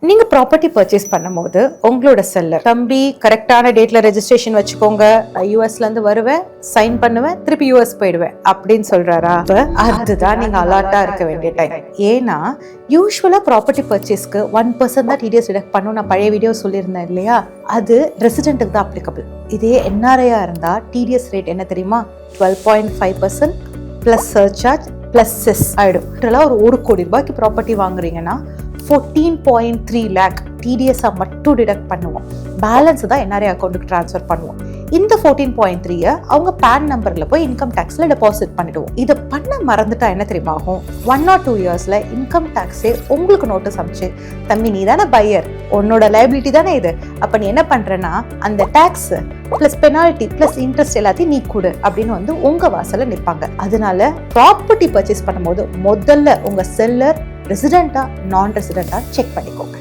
நீங்க property purchase பண்ணும்போது உங்களோட செல்லர் தம்பி கரெக்டான டேட்ல ரெஜிஸ்ட்ரேஷன் வச்சுக்கோங்க, யூஎஸ்ல இருந்து வருவேன், சைன் பண்ணுவேன், திருப்பி யூஎஸ் போயிடுவேன் அப்படின்னு சொல்றாரா? அதுதான் நீங்க அலர்ட்டா இருக்க வேண்டிய டைம். ஏன்னா யூஸ்வலா ப்ராப்பர்ட்டி பர்ச்சேஸ்க்கு 1% தான் டிடிஎஸ் டிடக்ட் பண்ணும். நான் பழைய வீடியோ சொல்லியிருந்தேன் இல்லையா? அது ரெசிடென்ட்டுக்கு தான் அப்ளிகபிள். இதே என்ஆர்ஐயா இருந்தா டிடிஎஸ் ரேட் என்ன தெரியுமா? 12.5% பிளஸ் சர்சார்ஜ் பிளஸ் செஸ் ஆயிடும். ஒரு கோடி ரூபாய்க்கு ப்ராப்பர்ட்டி வாங்குறீங்கன்னா 14.3 lakh டிடிஎஸ்ஸா மட்டும் டிடக்ட் பண்ணுவோம். பேலன்ஸ் தான் என்ஆர்ஐ அக்கௌண்ட்டுக்கு ட்ரான்ஸ்ஃபர் பண்ணுவோம். இந்த 14.3 அவங்க பேன் நம்பர்ல போய் இன்கம் டேக்ஸ்ல டெபாசிட் பண்ணிடுவோம். இதை பண்ண மறந்துட்டா என்ன தெரியுமா ஆகும்? 1 or 2 yearsல இன்கம் டேக்ஸே உங்களுக்கு நோட்டீஸ் அமைச்சு, தம்பி நீ தானே பையர், உன்னோட லைபிலிட்டி தானே இது, அப்ப நீ என்ன பண்றேன்னா அந்த tax plus penalty plus interest எல்லாத்தையும் நீ கொடு அப்படின்னு உங்க வாசல்ல நிற்பாங்க. அதனால ப்ராப்பர்ட்டி பர்ச்சேஸ் பண்ணும்போது முதல்ல உங்க செல்லர் ரெசிடென்ட்டா நான் ரெசிடென்ட்டா செக் பண்ணிக்கோங்க.